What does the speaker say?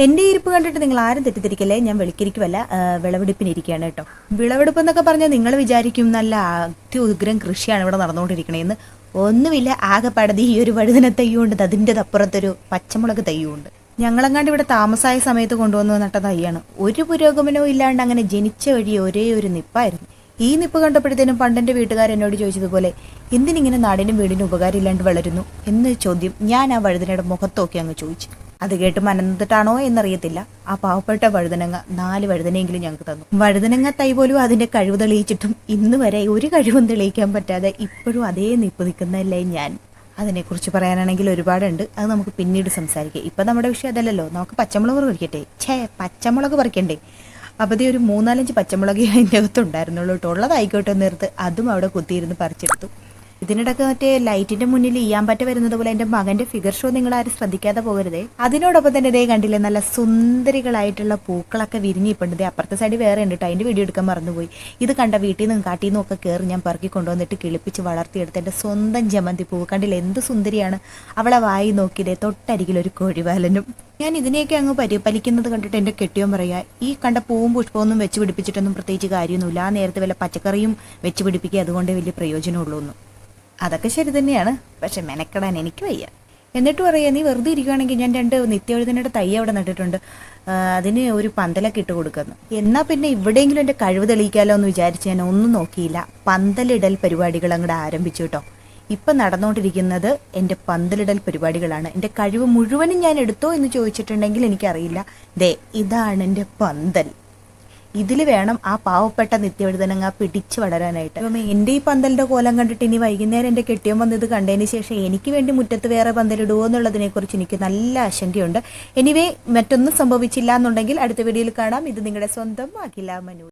എൻ്റെ ഇരിപ്പ് കണ്ടിട്ട് നിങ്ങൾ ആരും തെറ്റിദ്ധരിക്കല്ലേ, ഞാൻ വെളിക്കരിക്കുമല്ല, വിളവെടുപ്പിനിരിക്കുകയാണ് കേട്ടോ. വിളവെടുപ്പ് എന്നൊക്കെ പറഞ്ഞാൽ നിങ്ങൾ വിചാരിക്കും നല്ല അത്യുഗ്രം കൃഷിയാണ് ഇവിടെ നടന്നുകൊണ്ടിരിക്കണേന്ന്. ഒന്നുമില്ല, ആകെപ്പാടത് ഈ ഒരു വഴുതന തയ്യുണ്ട്, അതിൻ്റെ അപ്പുറത്തൊരു പച്ചമുളക് തയ്യുണ്ട്. ഞങ്ങളെങ്ങാണ്ട് ഇവിടെ താമസമായ സമയത്ത് കൊണ്ടുവന്ന് നട്ട തയ്യാണ്. ഒരു പുരോഗമനവും ഇല്ലാണ്ട് അങ്ങനെ ജനിച്ച വഴി ഒരേ ഒരു നിപ്പായിരുന്നു. ഈ നിപ്പ് കണ്ടപ്പോഴത്തേനും പണ്ടെൻ്റെ വീട്ടുകാരെന്നോട് ചോദിച്ചതുപോലെ എന്തിനിങ്ങനെ നാടിനും വീടിനും ഉപകാരം ഇല്ലാണ്ട് വളരുന്നു എന്ന ചോദ്യം ഞാൻ ആ വഴുതനയുടെ മുഖത്തോക്കി അങ്ങ് ചോദിച്ചു. അത് കേട്ട് മനന്നിട്ടാണോ എന്നറിയത്തില്ല, ആ പാവപ്പെട്ട വഴുതനങ്ങ 4 വഴുതനയെങ്കിലും ഞങ്ങൾക്ക് തന്നു. വഴുതനങ്ങ തൈ പോലും അതിന്റെ കഴിവ് തെളിയിച്ചിട്ടും ഇന്ന് വരെ ഒരു കഴിവും തെളിയിക്കാൻ പറ്റാതെ ഇപ്പോഴും അതേ നിപ്പ് നിൽക്കുന്നതല്ലേ ഞാൻ. അതിനെക്കുറിച്ച് പറയാനാണെങ്കിൽ ഒരുപാടുണ്ട്, അത് നമുക്ക് പിന്നീട് സംസാരിക്കാം. ഇപ്പം നമ്മുടെ വിഷയം അതല്ലല്ലോ, നമുക്ക് പച്ചമുളക് പറിക്കട്ടെ. പച്ചമുളക് പറിക്കണ്ടേ? അപ്പോൾ ഒരു 3-4 പച്ചമുളക് അതിൻ്റെ അകത്തുണ്ടായിരുന്നുള്ളൂ കേട്ടോ. ഉള്ളതായിക്കോട്ടെ നേരത്ത് അതും അവിടെ കുത്തിയിരുന്ന് പറിച്ചെടുത്തു. ഇതിനിടയ്ക്ക് മറ്റേ ലൈറ്റിന്റെ മുന്നിൽ ഈയാമ്പറ്റ വരുന്നത് പോലെ എൻ്റെ മകന്റെ ഫിഗർ ഷോ നിങ്ങൾ ആരും ശ്രദ്ധിക്കാതെ പോകരുതേ. അതിനോടൊപ്പം തന്നെ ഇതേ കണ്ടില്ലേ, നല്ല സുന്ദരികളായിട്ടുള്ള പൂക്കളൊക്കെ വിരിഞ്ഞിപ്പുണ്ട്. അപ്പുറത്തെ സൈഡ് വേറെ ഉണ്ട് കേട്ടോ, അതിൻ്റെ വീഡിയോ എടുക്കാൻ മറന്നുപോയി. ഇത് കണ്ട വീട്ടിൽ നിന്നും കാട്ടിൽ നിന്നും ഒക്കെ കയറി ഞാൻ പെറുക്കി കൊണ്ടുവന്നിട്ട് കിളിപ്പിച്ച് വളർത്തിയെടുത്ത് എൻ്റെ സ്വന്തം ജമന്തി പൂവ് കണ്ടില്ലേ, എന്ത് സുന്ദരിയാണ്. അവളെ വായി നോക്കിയതേ തൊട്ടരികിലൊരു കോഴിവാലനും. ഞാൻ ഇതിനെയൊക്കെ അങ്ങ് പരിപാലിക്കുന്നത് കണ്ടിട്ട് എൻ്റെ കെട്ടിയോൻ പറയാ, ഈ കണ്ട പൂവും പുഷ്പമൊന്നും വെച്ച് പിടിപ്പിച്ചിട്ടൊന്നും പ്രത്യേകിച്ച് കാര്യമൊന്നുമില്ല, ആ നേരത്തെ വല്ല പച്ചക്കറിയും വെച്ച് പിടിപ്പിക്കുക, അതുകൊണ്ടേ വലിയ പ്രയോജനമുള്ളൂ എന്ന്. അതൊക്കെ ശരി തന്നെയാണ്, പക്ഷെ മെനക്കെടാൻ എനിക്ക് വയ്യ. എന്നിട്ട് പറയാ, നീ വെറുതെ ഇരിക്കുകയാണെങ്കിൽ ഞാൻ 2 നിത്യവഴുതനയുടെ തൈ അവിടെ നട്ടിട്ടുണ്ട്, അതിന് ഒരു പന്തലൊക്കെ ഇട്ട് കൊടുക്കുന്നു. എന്നാൽ പിന്നെ ഇവിടെയെങ്കിലും എൻ്റെ കഴിവ് തെളിയിക്കാമല്ലോ എന്ന് വിചാരിച്ച് ഞാൻ ഒന്നും നോക്കിയില്ല. പന്തലിടൽ പരിപാടികൾ അങ്ങോട്ട് ആരംഭിച്ചു കേട്ടോ. ഇപ്പം നടന്നുകൊണ്ടിരിക്കുന്നത് എൻ്റെ പന്തലിടൽ പരിപാടികളാണ്. എൻ്റെ കഴിവ് മുഴുവനും ഞാൻ എടുത്തോ എന്ന് ചോദിച്ചിട്ടുണ്ടെങ്കിൽ എനിക്കറിയില്ല. ഇതാണ് എൻ്റെ പന്തൽ. ഇതിൽ വേണം ആ പാവപ്പെട്ട നിത്യവഴുതനങ്ങ പിടിച്ചു വളരാനായിട്ട്. അപ്പം എൻ്റെ ഈ പന്തലിൻ്റെ കോലം കണ്ടിട്ട് ഇനി വൈകുന്നേരം എൻ്റെ കെട്ടിയോൻ വന്നത് കണ്ടതിന് ശേഷം എനിക്ക് വേണ്ടി മുറ്റത്ത് വേറെ പന്തലിടുമോ എന്നുള്ളതിനെക്കുറിച്ച് എനിക്ക് നല്ല ആശങ്കയുണ്ട്. എനിവേ, മറ്റൊന്നും സംഭവിച്ചില്ല എന്നുണ്ടെങ്കിൽ അടുത്ത വീഡിയോയിൽ കാണാം. ഇത് നിങ്ങളുടെ സ്വന്തം അഖില മനു.